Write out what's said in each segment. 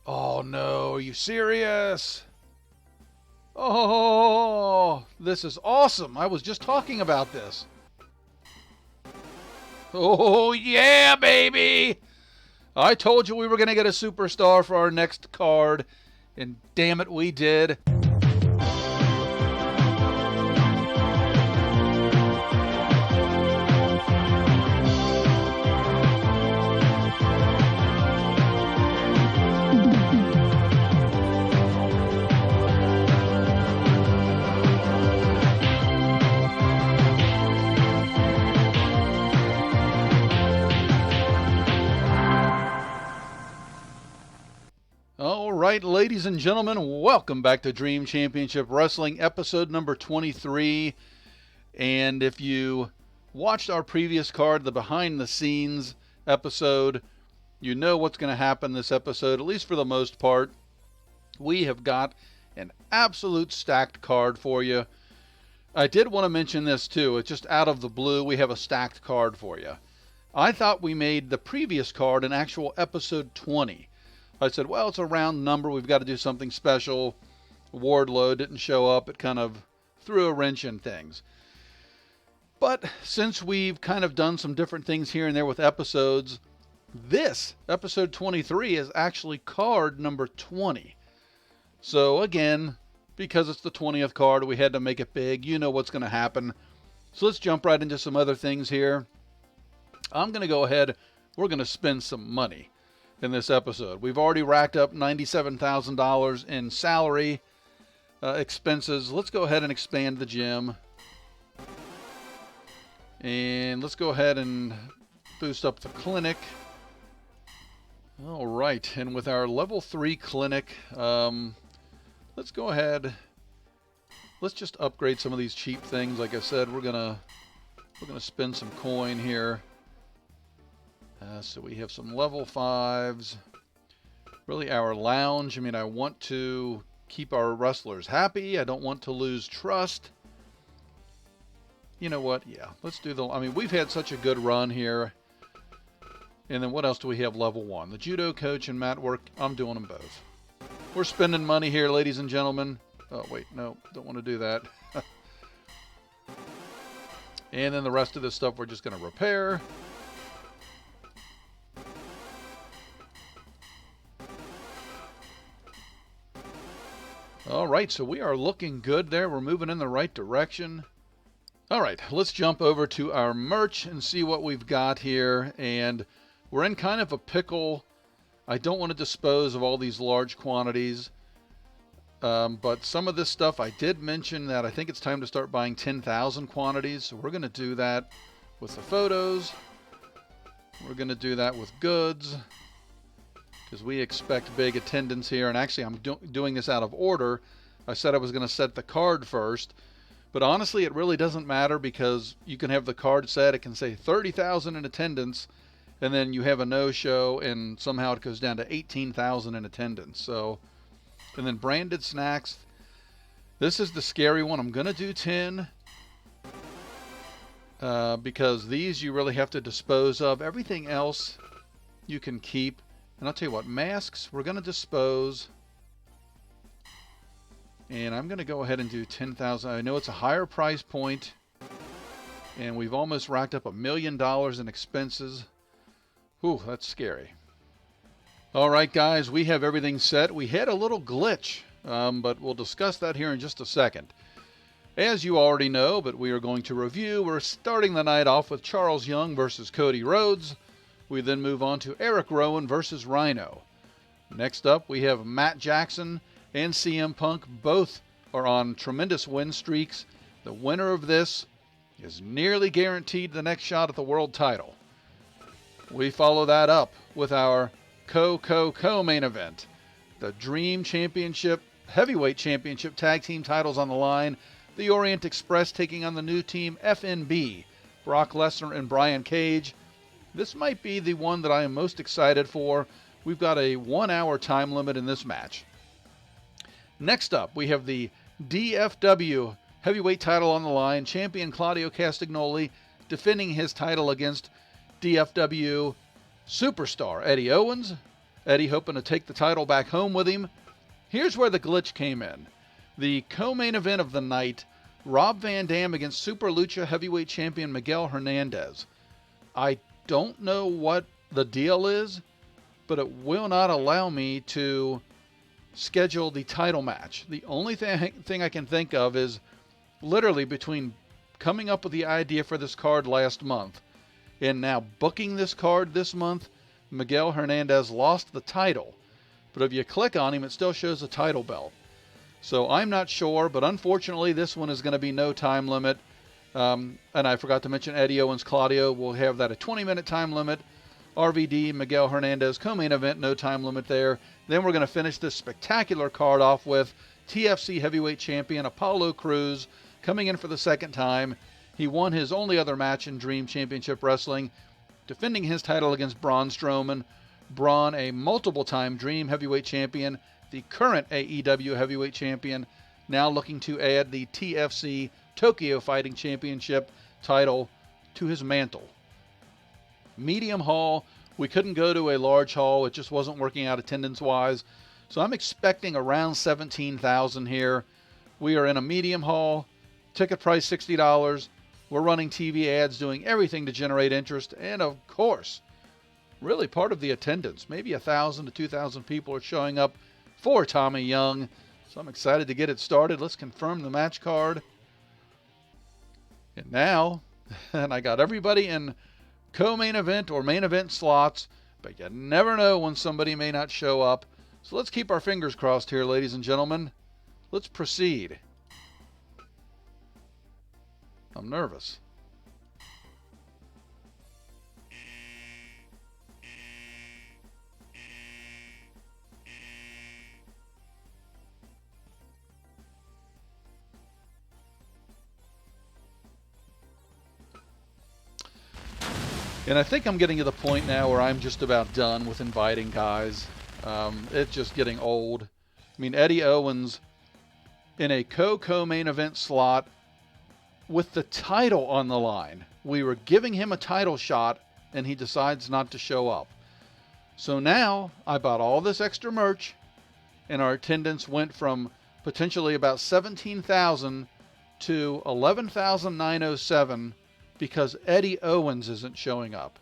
Oh no, are you serious? Oh, this is awesome. I was just talking about this. Oh yeah, baby. I told you we were going to get a superstar for our next card, and damn it, we did. All right, ladies and gentlemen, welcome back to Dream Championship Wrestling, episode number 23. And if you watched our previous card, the behind the scenes episode, you know what's going to happen this episode, at least for the most part. We have got an absolute stacked card for you. I did want to mention this too. It's just out of the blue, we have a stacked card for you. I thought we made the previous card an actual episode 20. I said, well, it's a round number. We've got to do something special. Wardlow didn't show up. It kind of threw a wrench in things. But since we've kind of done some different things here and there with episodes, this, episode 23, is actually card number 20. So again, because it's the 20th card, we had to make it big. You know what's going to happen. So let's jump right into some other things here. I'm going to go ahead. We're going to spend some money in this episode. We've already racked up $97,000 in salary expenses. Let's go ahead and expand the gym. And let's go ahead and boost up the clinic. All right, and with our level 3 clinic, let's go ahead. Let's just upgrade some of these cheap things. Like I said, we're gonna spend some coin here. So we have some level 5s. Really, our lounge. I mean, I want to keep our wrestlers happy. I don't want to lose trust. You know what? Yeah, let's do the... I mean, we've had such a good run here. And then what else do we have level 1? The judo coach and mat work. I'm doing them both. We're spending money here, ladies and gentlemen. Oh, wait. No, don't want to do that. And then the rest of this stuff we're just going to repair. All right, so we are looking good there. We're moving in the right direction. All right, let's jump over to our merch and see what we've got here. And we're in kind of a pickle. I don't want to dispose of all these large quantities. But some of this stuff, I did mention that I think it's time to start buying 10,000 quantities. So we're going to do that with the photos. We're going to do that with goods, because we expect big attendance here. And actually, I'm doing this out of order. I said I was going to set the card first. But honestly, it really doesn't matter, because you can have the card set. It can say 30,000 in attendance, and then you have a no-show, and somehow it goes down to 18,000 in attendance. So, and then branded snacks. This is the scary one. I'm going to do 10. Because these you really have to dispose of. Everything else you can keep. And I'll tell you what, masks, we're going to dispose. And I'm going to go ahead and do 10,000. I know it's a higher price point. And we've almost racked up $1 million in expenses. Whew, that's scary. All right, guys, we have everything set. We had a little glitch, but we'll discuss that here in just a second. As you already know, but we are going to review, we're starting the night off with Charles Young versus Cody Rhodes. We then move on to Eric Rowan versus Rhino. Next up, we have Matt Jackson and CM Punk. Both are on tremendous win streaks. The winner of this is nearly guaranteed the next shot at the world title. We follow that up with our co-main event. The Dream Championship, Heavyweight Championship Tag Team titles on the line. The Orient Express taking on the new team FNB, Brock Lesnar and Brian Cage. This might be the one that I am most excited for. We've got a 1-hour time limit in this match. Next up, we have the DFW heavyweight title on the line. Champion Claudio Castagnoli defending his title against DFW superstar Eddie Owens. Eddie hoping to take the title back home with him. Here's where the glitch came in. The co-main event of the night, Rob Van Dam against Super Lucha Heavyweight Champion Miguel Hernandez. I don't know what the deal is, but it will not allow me to schedule the title match. The only thing I can think of is literally between coming up with the idea for this card last month and now booking this card this month, Miguel Hernandez lost the title. But if you click on him, it still shows a title belt. So I'm not sure, but unfortunately this one is going to be no time limit. And I forgot to mention Eddie Owens Claudio will have that a 20-minute time limit. RVD, Miguel Hernandez, co-main event, no time limit there. Then we're going to finish this spectacular card off with TFC Heavyweight Champion Apollo Crews coming in for the second time. He won his only other match in Dream Championship Wrestling, defending his title against Braun Strowman. Braun, a multiple-time Dream Heavyweight Champion, the current AEW Heavyweight Champion, now looking to add the TFC Tokyo Fighting Championship title to his mantle. Medium hall. We couldn't go to a large hall. It just wasn't working out attendance-wise. So I'm expecting around 17,000 here. We are in a medium hall. Ticket price $60. We're running TV ads, doing everything to generate interest. And of course, really part of the attendance. Maybe 1,000 to 2,000 people are showing up for Tommy Young. So I'm excited to get it started. Let's confirm the match card. And now, and I got everybody in co-main event or main event slots, but you never know when somebody may not show up. So let's keep our fingers crossed here, ladies and gentlemen. Let's proceed. I'm nervous. And I think I'm getting to the point now where I'm just about done with inviting guys. It's just getting old. I mean, Eddie Owens in a co-main event slot with the title on the line. We were giving him a title shot, and he decides not to show up. So now I bought all this extra merch, and our attendance went from potentially about 17,000 to 11,907 because Eddie Owens isn't showing up.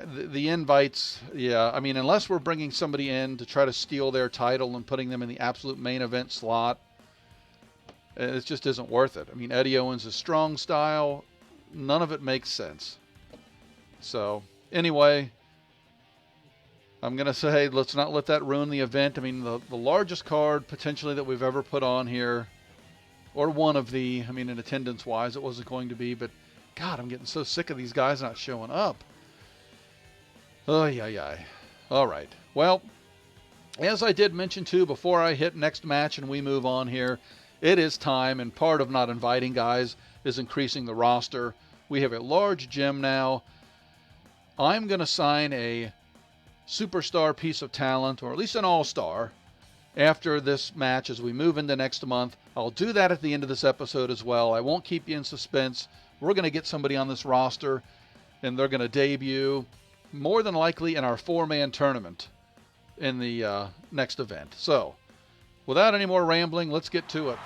The invites, yeah, I mean, unless we're bringing somebody in to try to steal their title and putting them in the absolute main event slot, it just isn't worth it. I mean, Eddie Owens is strong style. None of it makes sense. So, anyway, I'm going to say let's not let that ruin the event. I mean, the largest card potentially that we've ever put on here, or one of the, I mean, in attendance-wise, it wasn't going to be, but God, I'm getting so sick of these guys not showing up. Oh, yeah. All right. Well, as I did mention, too, before I hit next match and we move on here, it is time, and part of not inviting guys is increasing the roster. We have a large gym now. I'm going to sign a superstar piece of talent, or at least an all-star, after this match as we move into next month. I'll do that at the end of this episode as well. I won't keep you in suspense. We're going to get somebody on this roster, and they're going to debut more than likely in our 4-man tournament in the next event. So, without any more rambling, let's get to it.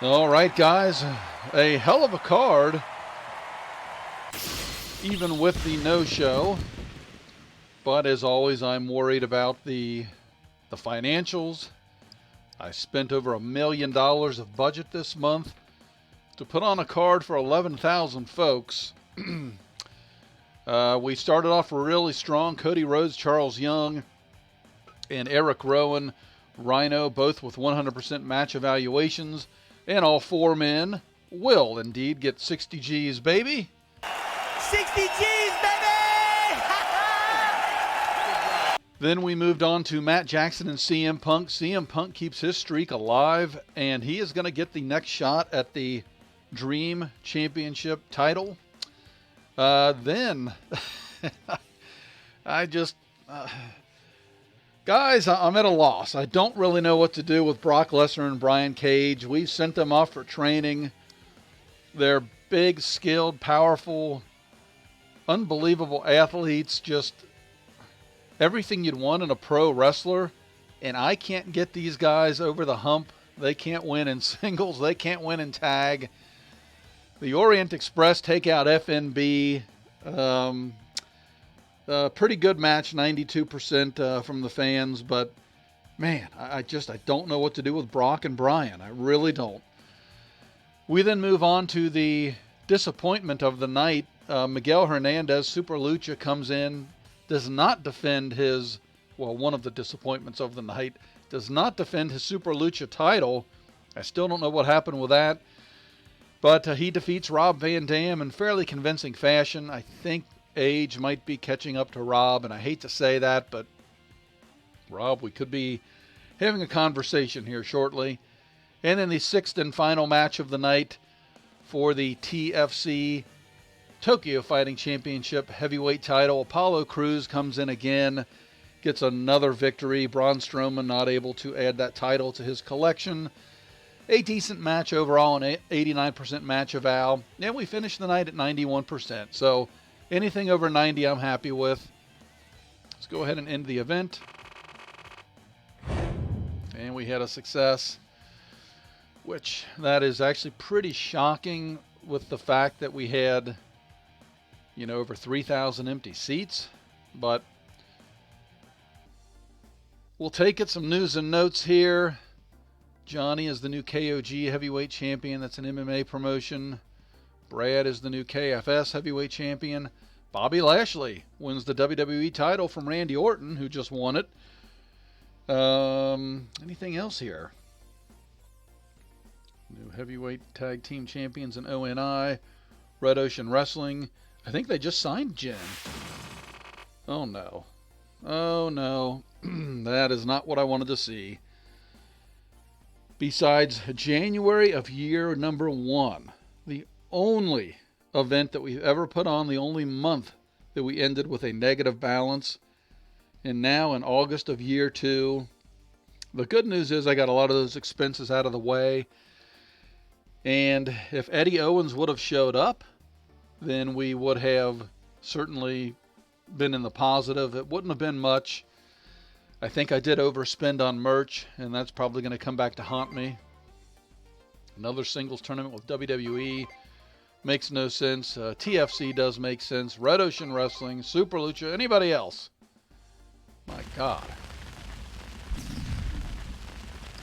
All right, guys, a hell of a card, even with the no-show. But as always, I'm worried about the financials. I spent over $1 million of budget this month to put on a card for 11,000 folks. We started off really strong. Cody Rhodes, Charles Young, and Eric Rowan, Rhino, both with 100% match evaluations. And all four men will indeed get 60 G's, baby. 60 G's, baby! Then we moved on to Matt Jackson and CM Punk. CM Punk keeps his streak alive, and he is going to get the next shot at the Dream Championship title. Then, guys, I'm at a loss. I don't really know what to do with Brock Lesnar and Brian Cage. We've sent them off for training. They're big, skilled, powerful, unbelievable athletes, just everything you'd want in a pro wrestler, and I can't get these guys over the hump. They can't win in singles. They can't win in tag. The Orient Express take out FNB. Pretty good match, 92% from the fans, but man, I don't know what to do with Brock and Brian. I really don't. We then move on to the disappointment of the night. Miguel Hernandez, Super Lucha, comes in, does not defend his, one of the disappointments of the night, does not defend his Super Lucha title. I still don't know what happened with that. But he defeats Rob Van Dam in fairly convincing fashion. I think age might be catching up to Rob, and I hate to say that, but Rob, we could be having a conversation here shortly. And then the sixth and final match of the night for the TFC Tokyo Fighting Championship heavyweight title. Apollo Crews comes in again, gets another victory. Braun Strowman not able to add that title to his collection. A decent match overall, an 89% match eval. And we finished the night at 91%. So anything over 90 I'm happy with. Let's go ahead and end the event. And we had a success, which that is actually pretty shocking with the fact that we had, over 3,000 empty seats. But we'll take it. Some news and notes here. Johnny is the new KOG heavyweight champion. That's an MMA promotion. Brad is the new KFS heavyweight champion. Bobby Lashley wins the WWE title from Randy Orton, who just won it. Anything else here? New heavyweight tag team champions in ONI. Red Ocean Wrestling. I think they just signed Jen. Oh no. Oh no. That is not what I wanted to see. Besides January of year number 1, the only event that we've ever put on, the only month that we ended with a negative balance, and now in August of year 2, the good news is I got a lot of those expenses out of the way, and if Eddie Owens would have showed up, then we would have certainly been in the positive. It wouldn't have been much. I think I did overspend on merch, and that's probably going to come back to haunt me. Another singles tournament with WWE makes no sense. TFC does make sense. Red Ocean Wrestling, Super Lucha, anybody else? My God.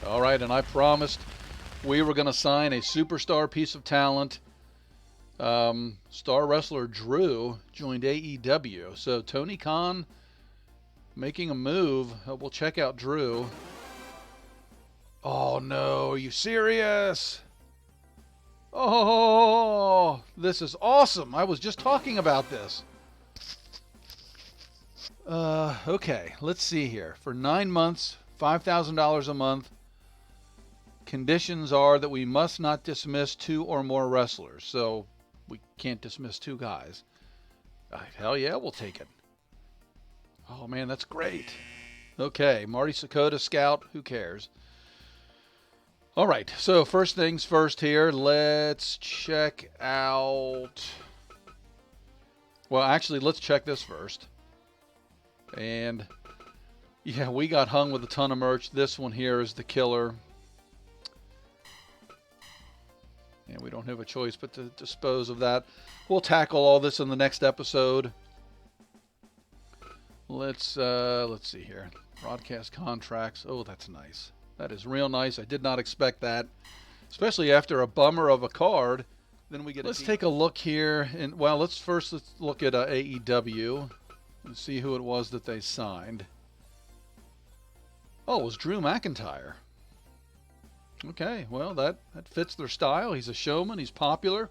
All right, and I promised we were going to sign a superstar piece of talent. Star wrestler Drew joined AEW. So Tony Khan making a move. We'll check out Drew. Oh no, are you serious? Oh, this is awesome. I was just talking about this. Okay, let's see here. For 9 months, $5,000 a month. Conditions are that we must not dismiss 2 or more wrestlers. So we can't dismiss 2 guys. Hell yeah, we'll take it. Oh man, that's great. Okay, Marty Sakota, Scout, who cares? All right, so first things first here, let's check out... Well, actually, let's check this first. And yeah, we got hung with a ton of merch. This one here is the killer. don't have a choice but to dispose of that. We'll tackle all this in the next episode. Let's see here. Broadcast contracts. Oh, that's nice. That is real nice. I did not expect that, especially after a bummer of a card. Then we get. Let's take a look here, and well, let's look at AEW and see who it was that they signed. Oh, it was Drew McIntyre. Okay, well, that fits their style. He's a showman. He's popular.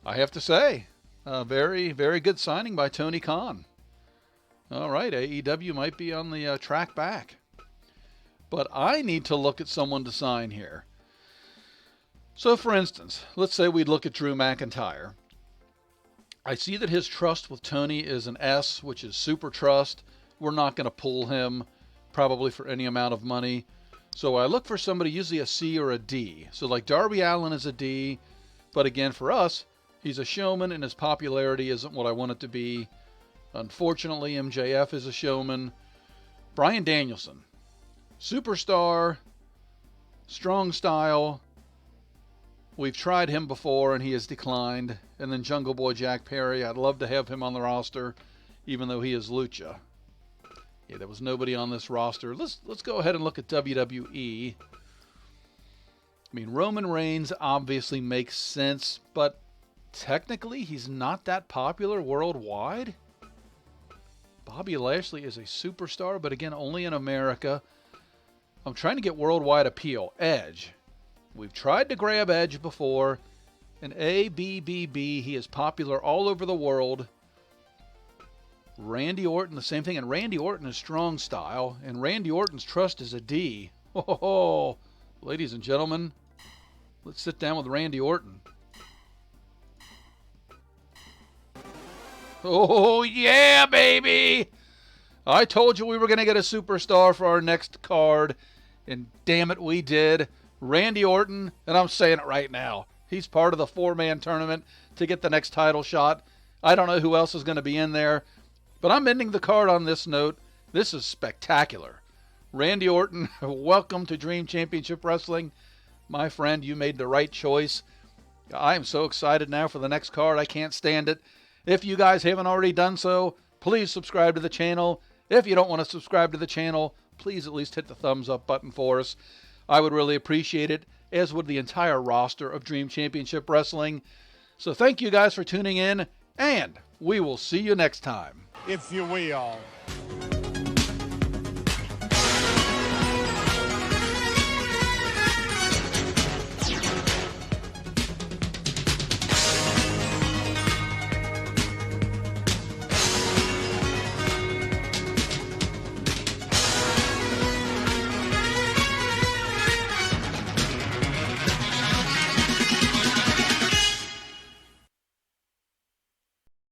I have to say, very, very good signing by Tony Khan. All right, AEW might be on the track back. But I need to look at someone to sign here. So, for instance, let's say we look at Drew McIntyre. I see that his trust with Tony is an S, which is super trust. We're not going to pull him probably for any amount of money. So I look for somebody, usually a C or a D. So like Darby Allin is a D, but again, for us, he's a showman and his popularity isn't what I want it to be. Unfortunately, MJF is a showman. Bryan Danielson, superstar, strong style. We've tried him before and he has declined. And then Jungle Boy Jack Perry, I'd love to have him on the roster, even though he is Lucha. Yeah, there was nobody on this roster. Let's go ahead and look at WWE. I mean, Roman Reigns obviously makes sense, but technically he's not that popular worldwide. Bobby Lashley is a superstar, but again, only in America. I'm trying to get worldwide appeal. Edge. We've tried to grab Edge before. And ABBB, he is popular all over the world. Randy Orton, the same thing. And Randy Orton is strong style. And Randy Orton's trust is a D. Oh, ladies and gentlemen, let's sit down with Randy Orton. Oh, yeah, baby. I told you we were going to get a superstar for our next card. And damn it, we did. Randy Orton, and I'm saying it right now, he's part of the four-man tournament to get the next title shot. I don't know who else is going to be in there. But I'm ending the card on this note. This is spectacular. Randy Orton, welcome to Dream Championship Wrestling. My friend, you made the right choice. I am so excited now for the next card. I can't stand it. If you guys haven't already done so, please subscribe to the channel. If you don't want to subscribe to the channel, please at least hit the thumbs up button for us. I would really appreciate it, as would the entire roster of Dream Championship Wrestling. So thank you guys for tuning in, and we will see you next time. If you will.